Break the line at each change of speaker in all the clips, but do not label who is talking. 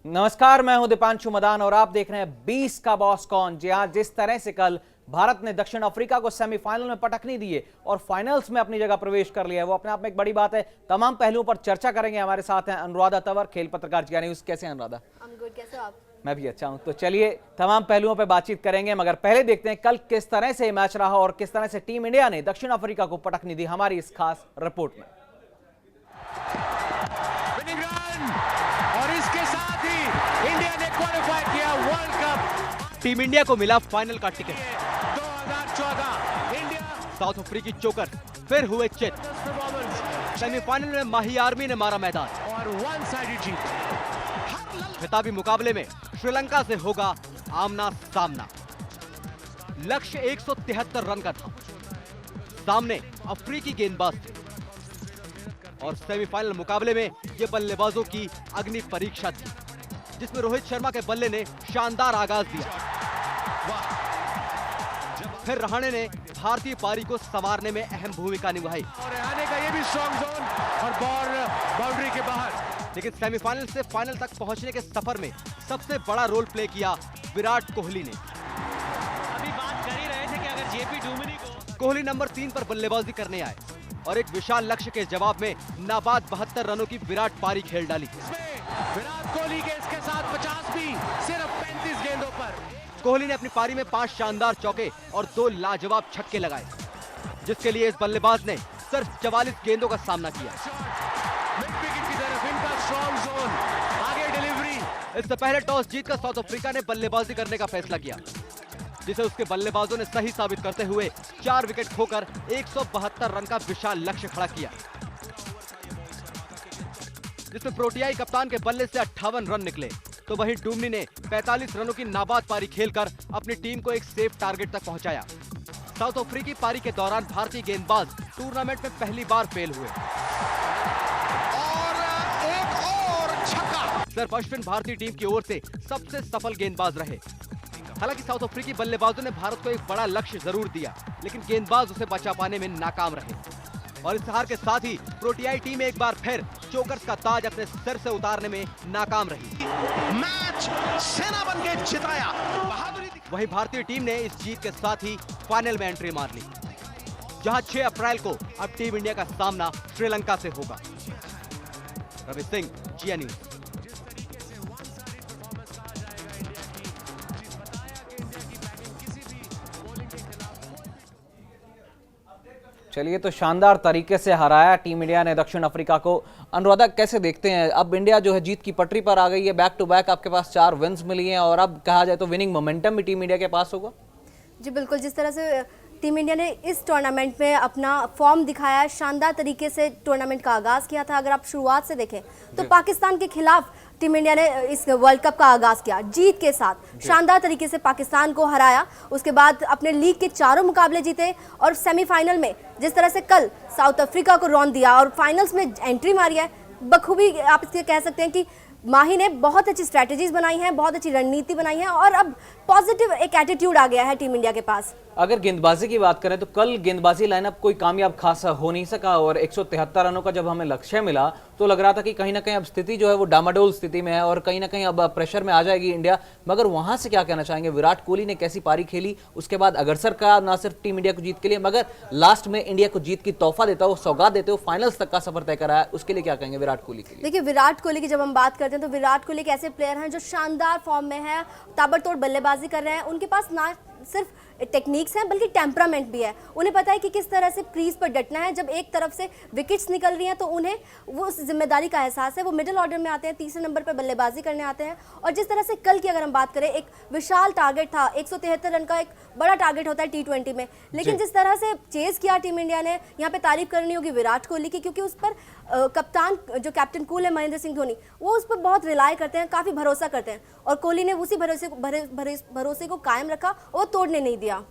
नमस्कार, मैं हूं दीपांशु मदान और आप देख रहे हैं 20 का बॉस कौन। जी हां, जिस तरह से कल भारत ने दक्षिण अफ्रीका को सेमीफाइनल में पटकनी दी है और फाइनल्स में अपनी जगह प्रवेश कर लिया है, वो अपने आप में एक बड़ी बात है। तमाम पहलुओं पर चर्चा करेंगे। हमारे साथ हैं अनुराधा तंवर, खेल पत्रकार जिया न्यूज़। कैसे हैं अनुराधा?
कैसे आप?
मैं भी अच्छा हूं। तो चलिए तमाम पहलुओं पर बातचीत करेंगे, मगर पहले देखते हैं कल किस तरह से मैच रहा और किस तरह से टीम इंडिया ने दक्षिण अफ्रीका को पटकनी दी, हमारी इस खास रिपोर्ट में।
और इसके साथ ही इंडिया ने क्वालिफाई किया वर्ल्ड कप।
टीम इंडिया को मिला फाइनल का टिकट।
2014 इंडिया
साउथ अफ्रीकी चोकर फिर हुए चित। सेमीफाइनल में माही आर्मी ने मारा मैदान
और वन साइडेड जीत।
खिताबी मुकाबले में श्रीलंका से होगा आमना सामना। लक्ष्य 173 रन का था। सामने अफ्रीकी गेंदबाज थे और सेमीफाइनल मुकाबले में ये बल्लेबाजों की अग्नि परीक्षा थी, जिसमें रोहित शर्मा के बल्ले ने शानदार आगाज दिया। फिर रहाणे ने भारतीय पारी को संवारने में अहम भूमिका निभाई
और रहाणे का ये भी स्ट्रॉन्ग जोन और बॉल बाउंड्री के बाहर।
लेकिन सेमीफाइनल से फाइनल तक पहुंचने के सफर में सबसे बड़ा रोल प्ले किया विराट कोहली ने।
अभी बात कर ही रहे थे कि अगर जेपी डुमिनी को
कोहली नंबर 3 पर बल्लेबाजी करने आए और एक विशाल लक्ष्य के जवाब में नाबाद 72 रनों की विराट पारी खेल डाली।
विराट कोहली के इसके साथ 50 भी सिर्फ 35 गेंदों पर।
कोहली ने अपनी पारी में 5 शानदार चौके और 2 लाजवाब छक्के लगाए, जिसके लिए इस बल्लेबाज ने सिर्फ 44 गेंदों का सामना किया।
मिड विकेट की तरफ इनका स्ट्रॉन्ग जोन, आगे डिलीवरी।
इससे पहले टॉस जीतकर साउथ अफ्रीका ने बल्लेबाजी करने का फैसला किया, जिसे उसके बल्लेबाजों ने सही साबित करते हुए 4 विकेट खोकर 172 रन का विशाल लक्ष्य खड़ा किया, जिसमें प्रोटियाई कप्तान के बल्ले से 58 रन निकले। तो वहीं डुमनी ने 45 रनों की नाबाद पारी खेलकर अपनी टीम को एक सेफ टारगेट तक पहुंचाया। साउथ अफ्रीकी पारी के दौरान भारतीय गेंदबाज टूर्नामेंट में पहली बार फेल हुए
और एक और छक्का।
सिर्फ अश्विन भारतीय टीम की ओर से सबसे सफल गेंदबाज रहे। हालांकि साउथ अफ्रीकी बल्लेबाजों ने भारत को एक बड़ा लक्ष्य जरूर दिया, लेकिन गेंदबाज उसे बचा पाने में नाकाम रहे। और इस हार के साथ ही प्रोटियाई टीम एक बार फिर चोकर्स का ताज अपने सिर से उतारने में नाकाम रही।
मैच सेना बन के जिताया। बहादुरी।
वहीं भारतीय टीम ने इस जीत के साथ ही फाइनल में एंट्री मार ली, जहां 6 अप्रैल को अब टीम इंडिया का सामना श्रीलंका से होगा। रवि सिंह, जिया न्यूज़।
चलिए, तो शानदार तरीके से हराया टीम इंडिया ने दक्षिण अफ्रीका को। अनुराधा, कैसे देखते हैं? अब इंडिया जो है जीत की पटरी पर आ गई है, बैक टू बैक आपके पास 4 विन्स मिली हैं और अब कहा जाए तो विनिंग मोमेंटम भी टीम इंडिया के पास होगा।
जी बिल्कुल, जिस तरह से टीम इंडिया ने इस टूर्नामेंट में अपना फॉर्म दिखाया है, शानदार तरीके से टूर्नामेंट का आगाज़ किया था। अगर आप शुरुआत से देखें तो पाकिस्तान के खिलाफ टीम इंडिया ने इस वर्ल्ड कप का आगाज़ किया जीत के साथ। शानदार तरीके से पाकिस्तान को हराया, उसके बाद अपने लीग के 4 मुकाबले जीते और सेमीफाइनल में जिस तरह से कल साउथ अफ्रीका को रौंद दिया और फाइनल्स में एंट्री मारी है, बखूबी आप इसके कह सकते हैं कि माही ने बहुत अच्छी स्ट्रैटेजीज बनाई हैं, बहुत अच्छी रणनीति बनाई है और अब पॉजिटिव एक एटीट्यूड आ गया है टीम इंडिया के पास।
अगर गेंदबाजी की बात करें तो कल गेंदबाजी लाइनअप कोई कामयाब खासा हो नहीं सका और 173 रनों का जब हमें लक्ष्य मिला तो लग रहा था कि कहीं ना कहीं अब स्थिति जो है वो डामाडोल स्थिति में है और कहीं ना कहीं अब प्रेशर में आ जाएगी इंडिया। मगर वहां से क्या कहना चाहेंगे? विराट कोहली ने कैसी पारी खेली, उसके बाद अग्रसर का ना सिर्फ टीम इंडिया को जीत के लिए मगर लास्ट में इंडिया को जीत की तोहफा देता हो, सौगात देते हो, फाइनल्स तक का सफर तय कराया, उसके लिए क्या कहेंगे विराट कोहली के लिए?
देखिए, विराट कोहली की जब हम बात करते हैं तो विराट कोहली एक ऐसे प्लेयर हैं जो शानदार फॉर्म में है, ताबड़तोड़ बल्लेबाजी कर रहे हैं। उनके पास ना सिर्फ टेक्निक्स हैं बल्कि टेम्परामेंट भी है। उन्हें पता है कि किस तरह से क्रीज पर डटना है। जब एक तरफ से विकेट्स निकल रही हैं तो उन्हें वो उस जिम्मेदारी का एहसास है। वो मिडिल ऑर्डर में आते हैं, तीसरे नंबर पर बल्लेबाजी करने आते हैं। और जिस तरह से कल की अगर हम बात करें, एक विशाल टारगेट था, 173 रन का एक बड़ा टारगेट होता है T20 में, लेकिन जिस तरह से चेज किया टीम इंडिया ने, यहाँ पे तारीफ करनी होगी विराट कोहली की, क्योंकि उस पर कप्तान जो कैप्टन कूल है महेंद्र सिंह धोनी, वो उस पर बहुत रिलाय करते हैं, काफ़ी भरोसा करते हैं और कोहली ने उसी भरोसे को कायम रखा और तोड़ने नहीं दिया।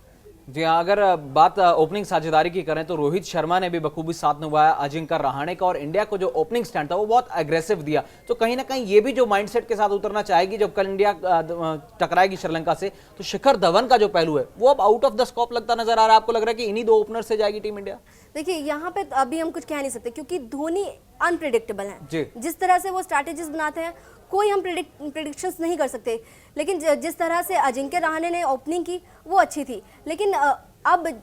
जी हाँ, अगर बात ओपनिंग साझेदारी की करें तो रोहित शर्मा ने भी बखूबी साथ निभाया अजिंक्य रहाणे का और इंडिया को जो ओपनिंग स्टैंड था वो बहुत एग्रेसिव दिया। तो कहीं ना कहीं ये भी जो माइंडसेट के साथ उतरना चाहेगी जब कल इंडिया टकराएगी श्रीलंका से, तो शिखर धवन का जो पहलू है वो अब आउट ऑफ द स्कोप लगता नजर आ रहा है। आपको लग रहा है कि इन्हीं 2 ओपनर से जाएगी टीम इंडिया?
देखिए, यहाँ पे अभी हम कुछ कह नहीं सकते क्योंकि धोनी अनप्रिडिक्टेबल हैं।
जी।
जिस तरह से वो स्ट्रैटेजीज बनाते हैं, कोई हम प्रिडिक्शंस नहीं कर सकते। लेकिन जिस तरह से अजिंक्य रहाणे ने ओपनिंग की वो अच्छी थी, लेकिन अब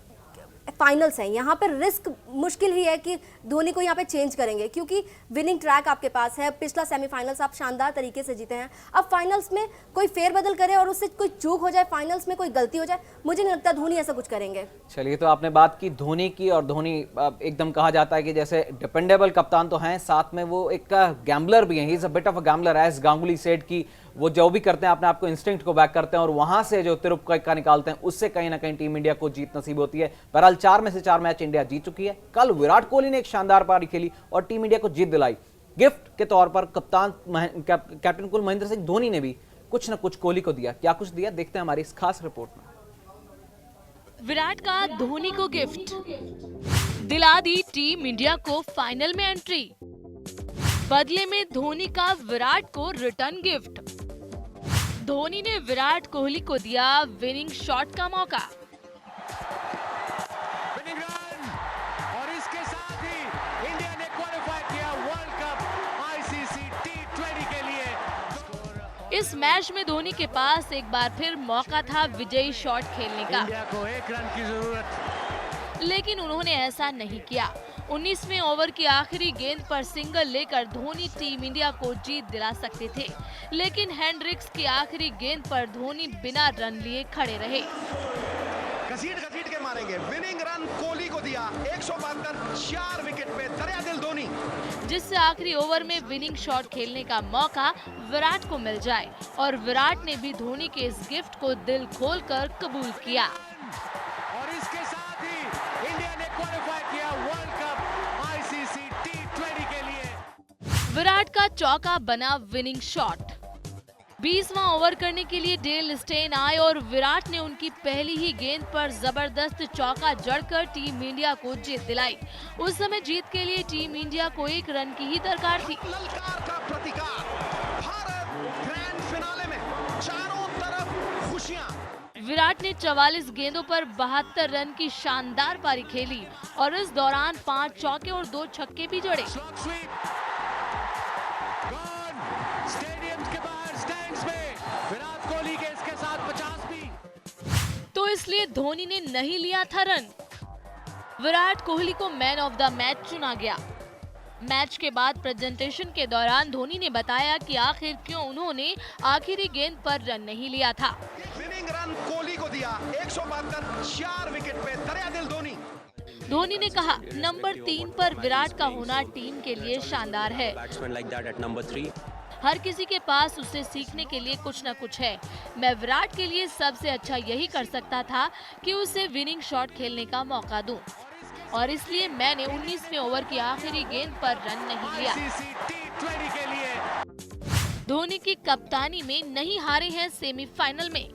फाइनल्स हैं, यहाँ पर रिस्क मुश्किल ही है कि धोनी को यहाँ पे चेंज करेंगे, क्योंकि विनिंग ट्रैक आपके पास है। पिछला सेमीफाइनल्स आप शानदार तरीके से जीते हैं। अब फाइनल्स में कोई फेरबदल करे और उससे कोई चूक हो जाए, फाइनल्स में कोई गलती हो जाए, मुझे नहीं लगता धोनी ऐसा कुछ करेंगे।
चलिए, तो आपने बात की धोनी की, और धोनी एकदम कहा जाता है कि जैसे डिपेंडेबल कप्तान तो हैं, साथ में वो एक गैम्बलर भी हैं। He is a bit of a gambler, as Ganguly said की वो जो भी करते हैं अपने आप को इंस्टिंक्ट को बैक करते हैं और वहां से जो तिरुप्पा निकालते हैं उससे कहीं ना कहीं टीम इंडिया को जीत नसीब होती है। बहरहाल 4 में से 4 मैच इंडिया जीत चुकी है। कल विराट कोहली ने एक शानदार पारी खेली और टीम इंडिया को जीत दिलाई। गिफ्ट के तौर पर कैप्टन कुल महेंद्र सिंह धोनी ने भी कुछ न कुछ कोहली को दिया। क्या कुछ दिया, देखते हैं हमारी इस खास रिपोर्ट में।
विराट का धोनी को गिफ्ट, दिला दी टीम इंडिया को फाइनल में एंट्री। बदले में धोनी का विराट को रिटर्न गिफ्ट। धोनी ने विराट कोहली को दिया विनिंग शॉट का मौका।
विनिंग रन, और इसके साथ ही इंडिया ने क्वालिफाई किया वर्ल्ड कप आईसीसी T20 के लिए।
इस मैच में धोनी के पास एक बार फिर मौका था विजयी शॉट खेलने का,
इंडिया को 1 रन की जरूरत,
लेकिन उन्होंने ऐसा नहीं किया। 19वें ओवर की आखिरी गेंद पर सिंगल लेकर धोनी टीम इंडिया को जीत दिला सकते थे, लेकिन हेंड्रिक्स की आखिरी गेंद पर धोनी बिना रन लिए खड़े रहे।
घसीट के मारेंगे। विनिंग रन कोहली को दिया 172, 4 विकेट पे दरियादिल धोनी,
जिससे आखिरी ओवर में विनिंग शॉट खेलने का मौका विराट को मिल जाए, और विराट ने भी धोनी के इस गिफ्ट को दिल खोलकर कबूल किया।
और इसके साथ ही इंडिया ने क्वालिफाई किया वर्ल्ड कप आईसीसी T20 के लिए।
विराट का चौका बना विनिंग शॉट। 20वां ओवर करने के लिए डेल स्टेन आए और विराट ने उनकी पहली ही गेंद पर जबरदस्त चौका जड़कर टीम इंडिया को जीत दिलाई। उस समय जीत के लिए टीम इंडिया को 1 रन की ही दरकार थी।
ललकार का प्रतिकार। भारत ग्रैंड फिनाले में चारों तरफ खुशियां।
विराट ने 44 गेंदों पर 72 रन की शानदार पारी खेली और इस दौरान 5 चौके और 2 छक्के भी जड़े।
स्लॉग स्वीप गॉन, स्टेडियम के बाहर स्टैंड्स में विराट कोहली के इसके साथ 50 भी।
तो इसलिए धोनी ने नहीं लिया था रन। विराट कोहली को मैन ऑफ द मैच चुना गया। मैच के बाद प्रेजेंटेशन के दौरान धोनी ने बताया कि आखिर क्यों उन्होंने आखिरी गेंद पर रन नहीं लिया था।
विनिंग रन कोहली को दिया 172, 4 विकेट पे दरियादिल धोनी।
धोनी ने कहा, नंबर 3 पर विराट का होना टीम के लिए शानदार है। हर किसी के पास उससे सीखने के लिए कुछ न कुछ है। मैं विराट के लिए सबसे अच्छा यही कर सकता था कि उसे विनिंग शॉट खेलने का मौका दूं, और इसलिए मैंने 19वें ओवर की आखिरी गेंद पर रन नहीं लिया।
आईसीसी T20 के लिए
धोनी की कप्तानी में नहीं हारे हैं सेमीफाइनल में।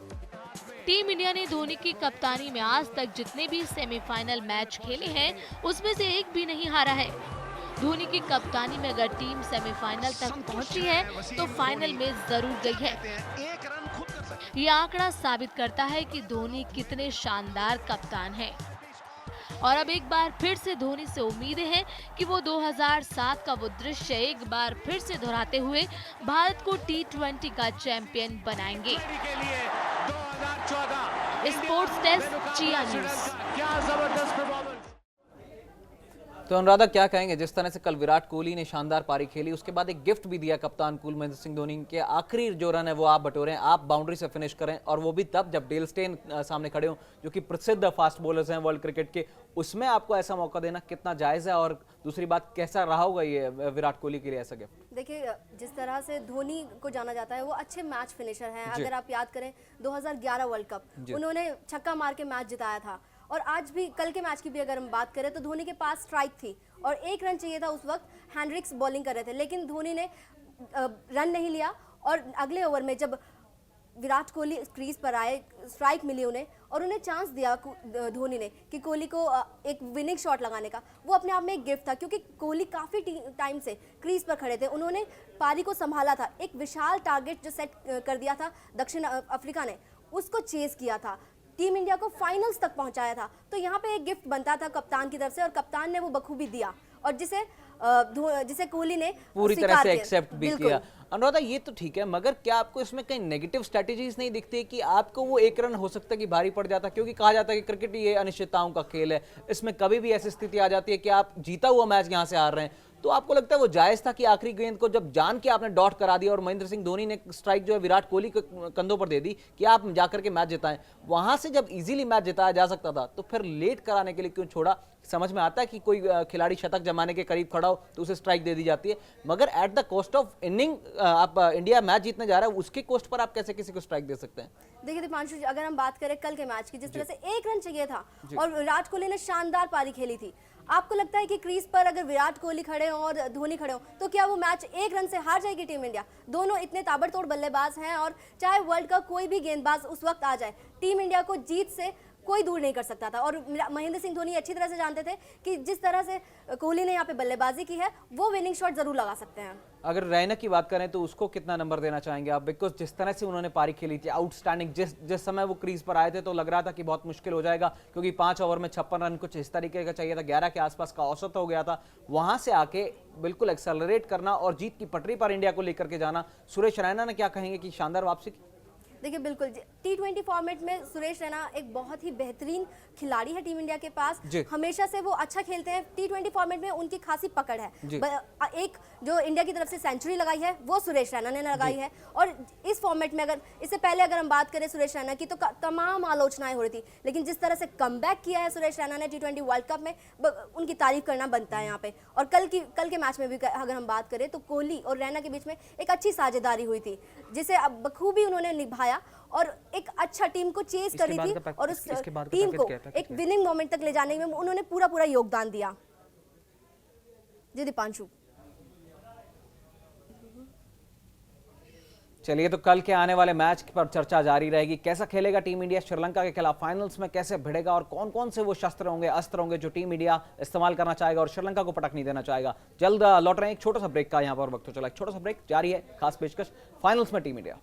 टीम इंडिया ने धोनी की कप्तानी में आज तक जितने भी सेमीफाइनल मैच खेले हैं उसमें से एक भी नहीं हारा है। धोनी की कप्तानी में अगर टीम सेमीफाइनल तक पहुंची है तो फाइनल में जरूर गई है।
1 रन खुद कर सकते।
ये आंकड़ा साबित करता है कि धोनी कितने शानदार कप्तान हैं। और अब एक बार फिर से धोनी से उम्मीदें हैं कि वो 2007 का वो दृश्य एक बार फिर से दोहराते हुए भारत को T20 का चैंपियन बनाएंगे।
के लिए 2014
स्पोर्ट्स डेस्क, जिया न्यूज़।
क्या जबरदस्त परफॉर्मेंस।
तो अनुराधा, क्या कहेंगे, जिस तरह से कल विराट कोहली ने शानदार पारी खेली, उसके बाद एक गिफ्ट भी दिया कप्तान कुल महेंद्र सिंह धोनी के। आखिरी जो रन है वो आप बटोरें, आप बाउंड्री से फिनिश करें, और वो भी तब जब डेल स्टेन सामने खड़े हों जो कि प्रसिद्ध फास्ट बॉलर्स हैं वर्ल्ड क्रिकेट के, उसमें आपको ऐसा मौका देना कितना जायज़ है? और दूसरी बात, कैसा रहा होगा ये विराट कोहली के लिए ऐसा गिफ्ट?
देखिए, जिस तरह से धोनी को जाना जाता है वो अच्छे मैच फिनिशर हैं। अगर आप याद करें 2011 वर्ल्ड कप उन्होंने छक्का मार के मैच जिताया था, और आज भी कल के मैच की भी अगर हम बात करें तो धोनी के पास स्ट्राइक थी और 1 रन चाहिए था। उस वक्त हेंड्रिक्स बॉलिंग कर रहे थे, लेकिन धोनी ने रन नहीं लिया, और अगले ओवर में जब विराट कोहली क्रीज पर आए, स्ट्राइक मिली उन्हें और उन्हें चांस दिया धोनी ने कि कोहली को एक विनिंग शॉट लगाने का। वो अपने आप में एक गिफ्ट था, क्योंकि कोहली काफ़ी टाइम से क्रीज पर खड़े थे। उन्होंने पारी को संभाला था, एक विशाल टारगेट जो सेट कर दिया था दक्षिण अफ्रीका ने, उसको चेस किया था, टीम इंडिया को फाइनल्स तक पहुंचाया था। तो यहाँ पे एक गिफ्ट बनता था कप्तान की तरफ से, और कप्तान ने वो बखूबी दिया, और जिसे कोहली ने
पूरी तरह से एक्सेप्ट भी किया। अनुराधा ये तो ठीक है, मगर क्या आपको इसमें कहीं नेगेटिव स्ट्रेटेजीज नहीं दिखती कि आपको वो एक रन हो सकता है कि भारी पड़ जाता, क्योंकि कहा जाता है कि क्रिकेट ये अनिश्चितताओं का खेल है, इसमें कभी भी ऐसी स्थिति आ जाती है कि आप जीता हुआ मैच यहां से हार रहे हैं, तो आपको लगता है वो जायज था कि आखिरी गेंद को जब जान के आपने डॉट करा दिया और महेंद्र सिंह धोनी ने स्ट्राइक जो है विराट कोहली के कंधों पर दे दी कि आप जाकर के मैच जिताएं, वहां से जब इजीली मैच जिताया जा सकता था तो फिर लेट कराने के लिए क्यों छोड़ा? समझ में आता है कि कोई खिलाड़ी शतक जमाने के करीब खड़ा हो तो उसे स्ट्राइक दे दी जाती है, मगर at the cost of inning आप इंडिया मैच जीतने जा रहा है, उसके कॉस्ट पर आप कैसे किसी को स्ट्राइक दे सकते हैं?
देखिए दीपांशु, अगर हम बात करें कल के मैच की, जिस तरह से 1 रन चाहिए था और विराट कोहली ने शानदार पारी खेली थी, आपको लगता है कि क्रीज पर अगर विराट कोहली खड़े हों और धोनी खड़े हों तो क्या वो मैच 1 रन से हार जाएगी टीम इंडिया? दोनों इतने ताबड़तोड़ बल्लेबाज हैं और चाहे वर्ल्ड का कोई भी गेंदबाज उस वक्त आ जाए, टीम इंडिया को जीत से कोई दूर नहीं कर सकता था। और महेंद्र सिंह धोनी अच्छी तरह से जानते थे कि जिस तरह से कोहली ने यहाँ पे बल्लेबाजी की है, वो विनिंग शॉट जरूर लगा सकते हैं।
अगर रैना की बात करें तो उसको कितना नंबर देना चाहेंगे आप? बिकॉज जिस तरह से उन्होंने पारी खेली थी, आउटस्टैंडिंग, जिस समय वो क्रीज पर आए थे तो लग रहा था कि बहुत मुश्किल हो जाएगा, क्योंकि 5 ओवर में 56 रन कुछ इस तरीके का चाहिए था, 11 के आसपास का औसत हो गया था। वहां से आके बिल्कुल एक्सेलरेट करना और जीत की पटरी पर इंडिया को लेकर के जाना, सुरेश रैना ने क्या कहेंगे कि शानदार वापसी की?
देखिए बिल्कुल, T20 फॉर्मेट में सुरेश रैना एक बहुत ही बेहतरीन खिलाड़ी है टीम इंडिया के पास, हमेशा से वो अच्छा खेलते हैं। T20 फॉर्मेट में उनकी खासी पकड़ है। एक जो इंडिया की तरफ से सेंचुरी लगाई है वो सुरेश रैना ने लगाई है, और इस फॉर्मेट में अगर इससे पहले अगर हम बात करें सुरेश रैना की तो तमाम आलोचनाएं हो रही थी, लेकिन जिस तरह से कमबैक किया है सुरेश रैना ने T20 वर्ल्ड कप में, उनकी तारीफ करना बनता है यहाँ पे। और कल के मैच में भी अगर हम बात करें तो कोहली और रैना के बीच में एक अच्छी साझेदारी हुई थी, जिसे अब बखूबी उन्होंने निभाया और एक अच्छा टीम को चेज करी थी और उस टीम को एक विनिंग मोमेंट तक ले जाने में उन्होंने पूरा योगदान दिया। जी दीपांशु,
चलिए, तो कल के आने वाले मैच पर चर्चा जारी रहेगी। कैसा खेलेगा टीम इंडिया श्रीलंका के खिलाफ, फाइनल्स में कैसे भिड़ेगा और कौन कौन से वो शस्त्र होंगे, अस्त्र होंगे जो टीम इंडिया इस्तेमाल करना चाहेगा और श्रीलंका को पटक नहीं देना चाहेगा। जल्द लौट रहे हैं, एक छोटा सा ब्रेक का यहाँ पर वक्त हो चला, एक छोटा सा ब्रेक जारी है, खास पेशकश फाइनल्स में team India.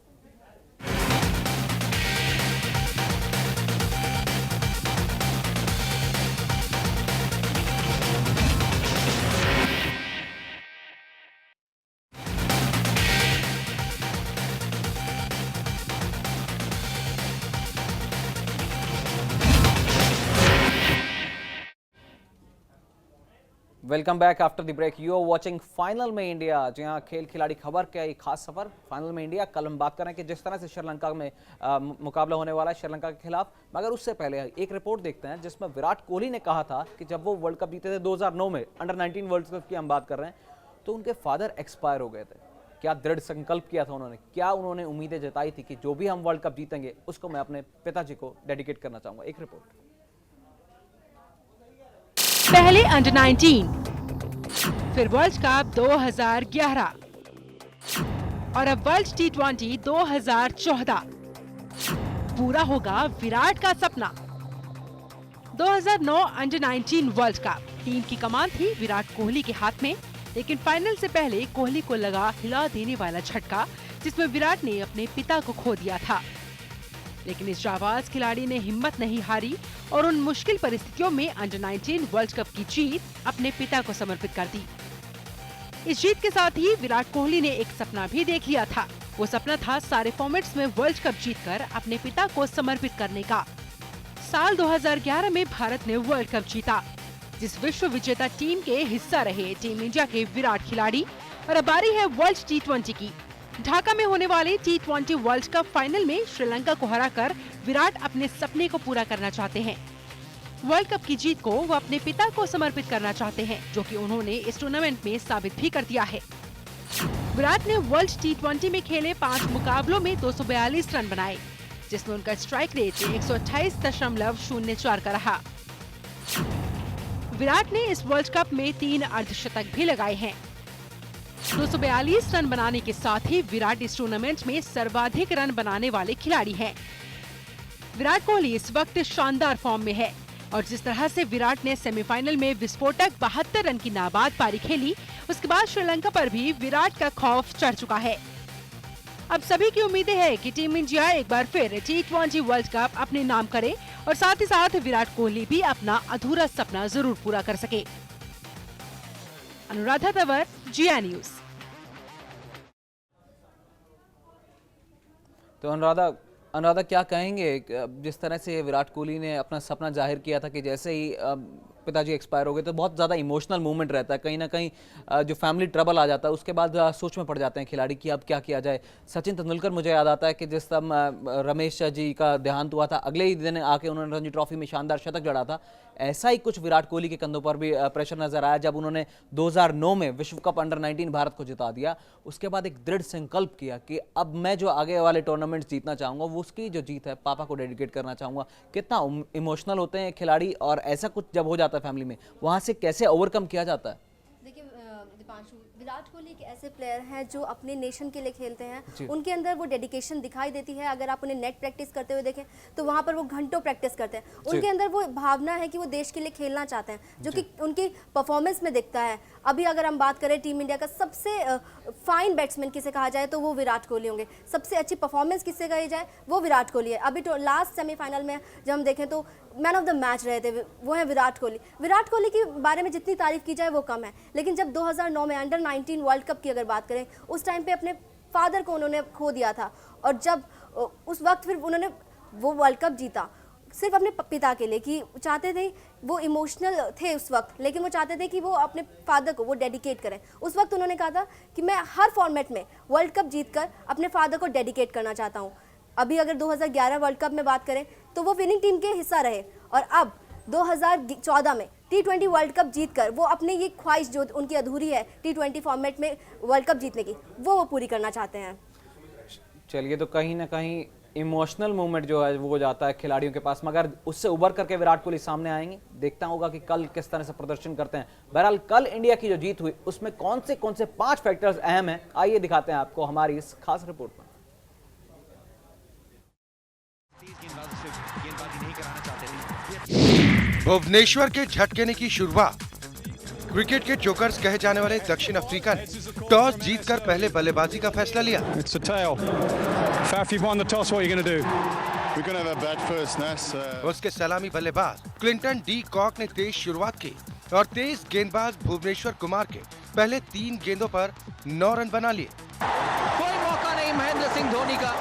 Welcome back after the break. You are watching final में इंडिया, जहां खेल खिलाड़ी खबर का एक खास सफर फाइनल में इंडिया। कल हम बात करें कि जिस तरह से श्रीलंका में मुकाबला होने वाला है श्रीलंका के खिलाफ, मगर उससे पहले एक रिपोर्ट देखते हैं जिसमें विराट कोहली ने कहा था कि जब वो वर्ल्ड कप जीते थे 2009 में, अंडर 19 वर्ल्ड कप की हम बात कर रहे हैं, तो उनके फादर एक्सपायर हो गए थे। क्या दृढ़ संकल्प किया था उन्होंने, क्या उन्होंने उम्मीदें जताई थी कि जो भी हम वर्ल्ड कप जीतेंगे उसको मैं अपने पिताजी को डेडिकेट करना चाहूंगा। एक रिपोर्ट।
पहले अंडर 19, फिर वर्ल्ड कप 2011 और अब वर्ल्ड T20 2014। पूरा होगा विराट का सपना। 2009 अंडर 19 वर्ल्ड कप, टीम की कमान थी विराट कोहली के हाथ में, लेकिन फाइनल से पहले कोहली को लगा हिला देने वाला झटका, जिसमें विराट ने अपने पिता को खो दिया था। लेकिन इस जाबाज खिलाड़ी ने हिम्मत नहीं हारी और उन मुश्किल परिस्थितियों में अंडर 19 वर्ल्ड कप की जीत अपने पिता को समर्पित कर दी। इस जीत के साथ ही विराट कोहली ने एक सपना भी देख लिया था। वो सपना था सारे फॉर्मेट्स में वर्ल्ड कप जीतकर अपने पिता को समर्पित करने का। साल 2011 में भारत ने वर्ल्ड कप जीता, जिस विश्व विजेता टीम के हिस्सा रहे टीम इंडिया के विराट खिलाड़ी। और अब बारी है वर्ल्ड T20 की। ढाका में होने वाले T20 वर्ल्ड कप फाइनल में श्रीलंका को हराकर विराट अपने सपने को पूरा करना चाहते हैं। वर्ल्ड कप की जीत को वो अपने पिता को समर्पित करना चाहते हैं, जो कि उन्होंने इस टूर्नामेंट में साबित भी कर दिया है। विराट ने वर्ल्ड T20 में खेले 5 मुकाबलों में 242 रन बनाए, जिसमें उनका स्ट्राइक रेट 128.04 का रहा। विराट ने इस वर्ल्ड कप में 3 अर्धशतक भी लगाए हैं। 242 रन बनाने के साथ ही विराट इस टूर्नामेंट में सर्वाधिक रन बनाने वाले खिलाड़ी हैं। विराट कोहली इस वक्त शानदार फॉर्म में है और जिस तरह से विराट ने सेमीफाइनल में विस्फोटक 72 रन की नाबाद पारी खेली, उसके बाद श्रीलंका पर भी विराट का खौफ चढ़ चुका है। अब सभी की उम्मीदें हैं कि टीम इंडिया एक बार फिर T20 वर्ल्ड कप अपने नाम करे और साथ ही साथ विराट कोहली भी अपना अधूरा सपना जरूर पूरा कर सके। Anuradha Tanwar, GI news.
तो अनुराधा क्या कहेंगे जिस तरह से विराट कोहली ने अपना सपना जाहिर किया था कि जैसे ही पिताजी एक्सपायर हो गए तो बहुत ज़्यादा इमोशनल मूवमेंट रहता है, कहीं ना कहीं जो फैमिली ट्रबल आ जाता है उसके बाद सोच में पड़ जाते हैं खिलाड़ी कि अब क्या किया जाए। सचिन तेंदुलकर मुझे याद आता है कि जिस समय रमेश जी का देहांत हुआ था अगले ही दिन आके उन्होंने रणजी ट्रॉफी में शानदार शतक जड़ा था। ऐसा ही कुछ विराट कोहली के कंधों पर भी प्रेशर नजर आया जब उन्होंने 2009 में विश्व कप अंडर-19 भारत को जिता दिया। उसके बाद एक दृढ़ संकल्प किया कि अब मैं जो आगे वाले टूर्नामेंट्स जीतना चाहूंगा वो उसकी जो जीत है पापा को डेडिकेट करना चाहूंगा। कितना इमोशनल होते हैं खिलाड़ी और ऐसा कुछ जब हो जाता है फैमिली में वहां से कैसे ओवरकम किया जाता है?
देखिए दीपांशु, विराट कोहली एक ऐसे प्लेयर हैं जो अपने नेशन के लिए खेलते हैं, उनके अंदर वो डेडिकेशन दिखाई देती है। अगर आप उन्हें नेट प्रैक्टिस करते हुए देखें तो वहाँ पर वो घंटों प्रैक्टिस करते हैं। उनके अंदर वो भावना है कि वो देश के लिए खेलना चाहते हैं, जो कि उनकी परफॉर्मेंस में दिखता है। अभी अगर हम बात करें टीम इंडिया का सबसे फाइन बैट्समैन किसे कहा जाए तो वो विराट कोहली होंगे। सबसे अच्छी परफॉर्मेंस किससे कही जाए वो विराट कोहली है। अभी तो लास्ट सेमीफाइनल में जब हम देखें तो मैन ऑफ द मैच रहे थे, वो है विराट कोहली। विराट कोहली के बारे में जितनी तारीफ की जाए वो कम है, लेकिन जब 2009 में अंडर-19 वर्ल्ड कप की अगर बात करें उस टाइम पे अपने फादर को उन्होंने खो दिया था, और जब उस वक्त फिर उन्होंने वो वर्ल्ड कप जीता सिर्फ अपने पिता के लिए, कि चाहते थे, वो इमोशनल थे उस वक्त, लेकिन वो चाहते थे कि वो अपने फादर को वो डेडिकेट करें। उस वक्त उन्होंने कहा था कि मैं हर फॉर्मेट में वर्ल्ड कप जीतकर अपने फादर को डेडिकेट करना चाहता हूँ। अभी अगर 2011 वर्ल्ड कप में बात करें तो वो विनिंग टीम के हिस्सा रहे, और अब 2014 में T20 वर्ल्ड कप जीतकर वो अपनी ये ख्वाहिश जो उनकी अधूरी है T20 फॉर्मेट में वर्ल्ड कप जीतने की, वो पूरी करना चाहते हैं।
चलिए, तो कहीं ना कहीं इमोशनल मूवमेंट जो है वो हो जाता है खिलाड़ियों के पास, मगर उससे उबर करके विराट कोहली सामने आएंगे। देखता होगा कि कल किस तरह से प्रदर्शन करते हैं। बहरहाल कल इंडिया की जो जीत हुई उसमें कौन से 5 फैक्टर्स अहम हैं, आइए दिखाते हैं आपको हमारी इस खास रिपोर्ट में।
भुवनेश्वर के झटके ने की शुरुआत। क्रिकेट के जोकर्स कहे जाने वाले दक्षिण अफ्रीका ने टॉस जीतकर पहले बल्लेबाजी का फैसला लिया। उसके सलामी बल्लेबाज क्लिंटन डी कॉक ने तेज शुरुआत की और तेज गेंदबाज भुवनेश्वर कुमार के पहले 3 गेंदों पर 9 रन बना लिए।
कोई मौका नहीं महेंद्र सिंह धोनी का,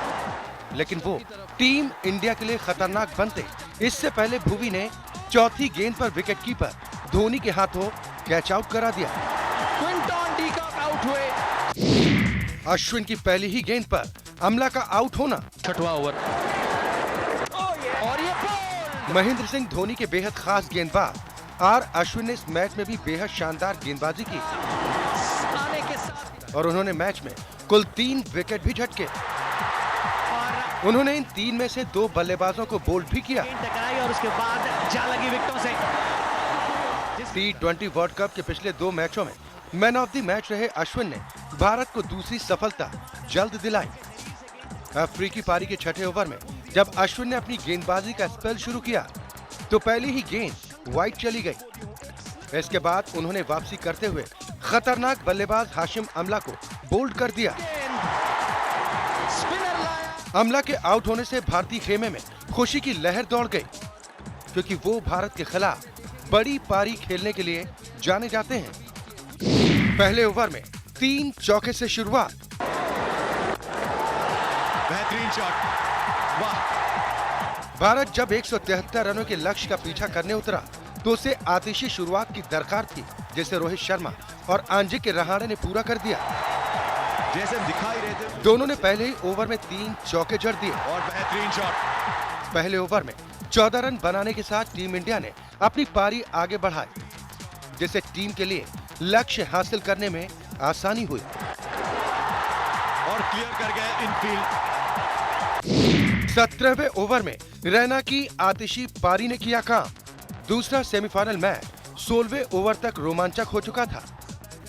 लेकिन वो टीम इंडिया के लिए खतरनाक बनते इससे पहले भुवी ने चौथी गेंद पर विकेटकीपर धोनी के हाथों कैच आउट करा दिया।
क्विंटन डी कॉक आउट हुए।
अश्विन की पहली ही गेंद पर अमला का आउट होना।
6वां ओवर और ये बॉल।
महेंद्र सिंह धोनी के बेहद खास गेंदबाज आर अश्विन ने इस मैच में भी बेहद शानदार गेंदबाजी की
आने के साथ
और उन्होंने मैच में कुल 3 विकेट भी झटके। उन्होंने इन 3 में से 2 बल्लेबाजों को बोल्ड भी किया।
टकराई और उसके बाद जा लगी विकेटों से।
T20 वर्ल्ड कप के पिछले 2 मैचों में मैन ऑफ द मैच रहे अश्विन ने भारत को दूसरी सफलता जल्द दिलाई। अफ्रीकी पारी के 6ठे ओवर में जब अश्विन ने अपनी गेंदबाजी का स्पेल शुरू किया तो पहली ही गेंद वाइड चली गई। इसके बाद उन्होंने वापसी करते हुए खतरनाक बल्लेबाज हाशिम अमला को बोल्ड कर दिया। अमला के आउट होने से भारतीय खेमे में खुशी की लहर दौड़ गई, क्योंकि वो भारत के खिलाफ बड़ी पारी खेलने के लिए जाने जाते हैं। पहले ओवर में 3 चौके से शुरुआत।
बेहतरीन शॉट, वाह।
भारत जब 173 रनों के लक्ष्य का पीछा करने उतरा तो उसे आतिशी शुरुआत की दरकार थी, जिसे रोहित शर्मा और अजिंक्य रहाणे ने पूरा कर दिया।
जैसे दिखाई रहे थे
दोनों ने पहले ही ओवर में 3 चौके जड़ दिए
और बेहतरीन शॉट।
पहले ओवर में 14 रन बनाने के साथ टीम इंडिया ने अपनी पारी आगे बढ़ाई, जिससे टीम के लिए लक्ष्य हासिल करने में आसानी हुई
और क्लियर कर गए इनफील्ड।
17वें ओवर में रैना की आतिशी पारी ने किया काम। दूसरा सेमीफाइनल मैच 16वें ओवर तक रोमांचक हो चुका था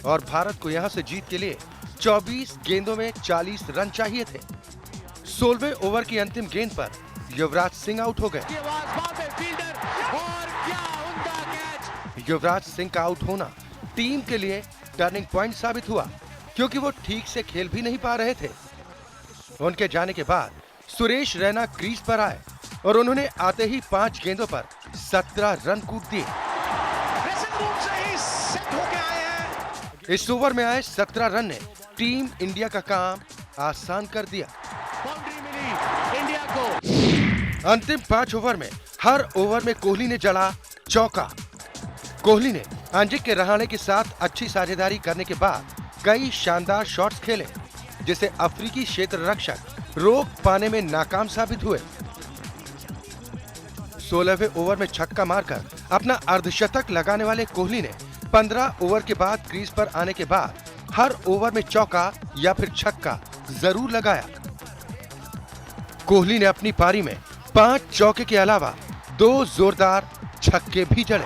और भारत को यहां से जीत के लिए 24 गेंदों में 40 रन चाहिए थे। 16वें ओवर की अंतिम गेंद पर युवराज सिंह आउट हो गए। युवराज सिंह का आउट होना टीम के लिए टर्निंग पॉइंट साबित हुआ, क्योंकि वो ठीक से खेल भी नहीं पा रहे थे। उनके जाने के बाद सुरेश रैना क्रीज पर आए और उन्होंने आते ही 5 गेंदों पर 17 रन कूद दिए। इस ओवर में आए 17 रन ने टीम इंडिया का काम आसान कर दिया।
बाउंड्री मिली इंडिया को।
अंतिम 5 ओवर में हर ओवर में कोहली ने जड़ा चौका। कोहली ने अजिंक्य रहाणे के साथ अच्छी साझेदारी करने के बाद कई शानदार शॉट्स खेले, जिसे अफ्रीकी क्षेत्र रक्षक रोक पाने में नाकाम साबित हुए। 16वें ओवर में छक्का मारकर अपना अर्धशतक लगाने वाले कोहली ने 15 ओवर के बाद क्रीज पर आने के बाद हर ओवर में चौका या फिर छक्का जरूर लगाया। कोहली ने अपनी पारी में 5 चौके के अलावा 2 जोरदार छक्के भी जड़े।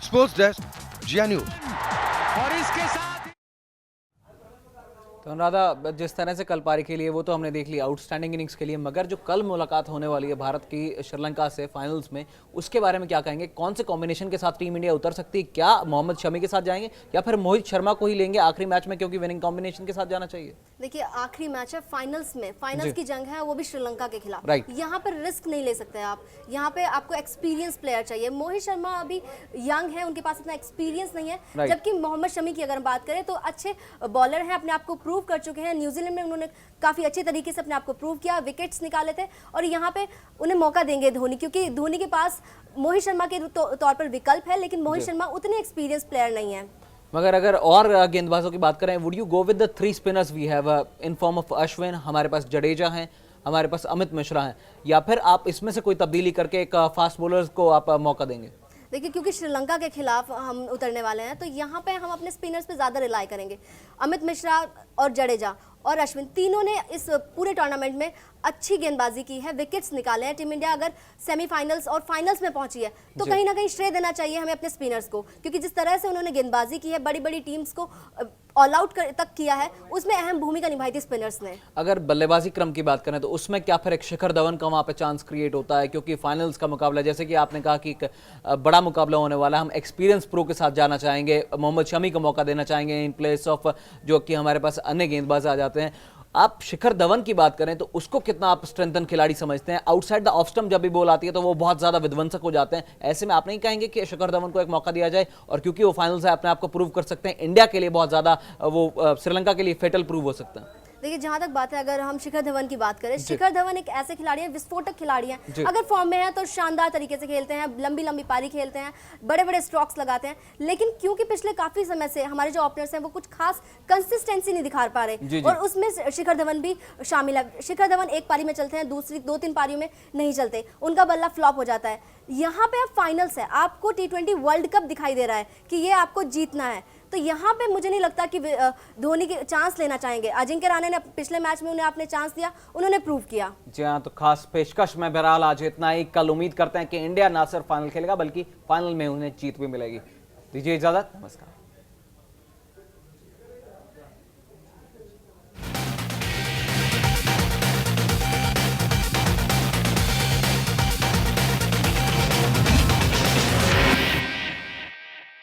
स्पोर्ट्स डेस्क, जिया न्यूज।
और इसके साथ
तो अनुराधा, जिस तरह से कल पारी के लिए वो तो हमने देख लिया आउटस्टैंडिंग इनिंग्स के लिए, मगर जो कल मुलाकात होने वाली है भारत की श्रीलंका से फाइनल्स में, उसके बारे में क्या कहेंगे? कौन से कॉम्बिनेशन के साथ टीम इंडिया उतर सकती है? क्या मोहम्मद शमी के साथ जाएंगे या फिर मोहित शर्मा को ही लेंगे आखिरी मैच में, क्योंकि विनिंग कॉम्बिनेशन के साथ जाना चाहिए?
देखिए, आखिरी मैच है फाइनल्स में, फाइनल्स की जंग है, वो भी श्रीलंका के खिलाफ।
राइट।
यहाँ पर रिस्क नहीं ले सकते आप, यहाँ पे आपको एक्सपीरियंस प्लेयर चाहिए। मोहित शर्मा अभी यंग है, उनके पास इतना एक्सपीरियंस नहीं है,
राइट।
जबकि मोहम्मद शमी की अगर हम बात करें तो अच्छे बॉलर हैं, अपने आप को प्रूव कर चुके हैं। न्यूजीलैंड में उन्होंने काफी अच्छे तरीके से अपने आप को प्रूव किया, विकेट्स निकाले थे, और यहाँ पे उन्हें मौका देंगे धोनी, क्योंकि धोनी के पास मोहित शर्मा के तौर पर विकल्प है, लेकिन मोहित शर्मा उतने एक्सपीरियंस प्लेयर नहीं है।
मगर अगर और गेंदबाजों की बात करें, would you go with the 3 spinners we have in form of Ashwin, हमारे पास जडेजा हैं, हमारे पास अमित मिश्रा हैं, या फिर आप इसमें से कोई तब्दीली करके एक फास्ट बॉलर्स को आप मौका देंगे?
देखिए, क्योंकि श्रीलंका के खिलाफ हम उतरने वाले हैं, तो यहाँ पे हम अपने स्पिनर्स पे ज़्यादा रिलाई करेंगे। अमित मिश्रा और जडेजा और अश्विन तीनों ने इस पूरे टूर्नामेंट में अच्छी गेंदबाजी की है, विकेट्स निकाले हैं। टीम इंडिया अगर सेमीफाइनल्स और फाइनल्स में पहुंची है तो कहीं ना कहीं श्रेय देना चाहिए हमें अपने स्पिनर्स को, क्योंकि जिस तरह से उन्होंने गेंदबाजी की है, बड़ी बड़ी टीम्स को ऑल आउट तक किया है, उसमें अहम भूमिका निभाई थी स्पिनर्स ने।
अगर बल्लेबाजी क्रम की बात करें तो उसमें क्या फिर एक शिखर धवन का वहां पे चांस क्रिएट होता है? क्योंकि फाइनल्स का मुकाबला, जैसे कि आपने कहा कि एक बड़ा मुकाबला होने वाला है, हम एक्सपीरियंस प्रो के साथ जाना चाहेंगे, मोहम्मद शमी को मौका देना चाहेंगे इन प्लेस ऑफ जो कि हमारे पास अन्य गेंदबाज आ जाते हैं। आप शिखर धवन की बात करें तो उसको कितना आप स्ट्रेंथन खिलाड़ी समझते हैं? आउटसाइड द ऑफ स्टंप जब भी बॉल आती है तो वो बहुत ज्यादा विध्वंसक हो जाते हैं, ऐसे में आप नहीं कहेंगे कि शिखर धवन को एक मौका दिया जाए, और क्योंकि वो फाइनल्स है अपने आप को प्रूव कर सकते हैं, इंडिया के लिए बहुत ज्यादा वो श्रीलंका के लिए फेटल प्रूव हो सकता है?
देखिए, जहां तक बात है, अगर हम शिखर धवन की बात करें, शिखर धवन एक ऐसे खिलाड़ी हैं, विस्फोटक खिलाड़ी हैं। अगर फॉर्म में है तो शानदार तरीके से खेलते हैं, लंबी लंबी पारी खेलते हैं, बड़े बड़े स्ट्रोक्स लगाते हैं, लेकिन क्योंकि पिछले काफी समय से हमारे जो ओपनर्स हैं वो कुछ खास कंसिस्टेंसी नहीं दिखा पा रहे, और उसमें शिखर धवन भी शामिल है। शिखर धवन एक पारी में चलते हैं, दूसरी 2-3 पारियों में नहीं चलते, उनका बल्ला फ्लॉप हो जाता है। यहाँ पे अब फाइनल्स है, आपको T20 वर्ल्ड कप दिखाई दे रहा है कि ये आपको जीतना है, तो यहाँ पे मुझे नहीं लगता कि धोनी की चांस लेना चाहेंगे। अजिंक्य रहाणे ने पिछले मैच में उन्हें आपने चांस दिया, उन्होंने प्रूव किया।
जी हाँ, तो खास पेशकश में बहरहाल आज इतना ही। कल उम्मीद करते हैं कि इंडिया ना सिर्फ फाइनल खेलेगा बल्कि फाइनल में उन्हें जीत भी मिलेगी। दीजिए इजाजत, नमस्कार।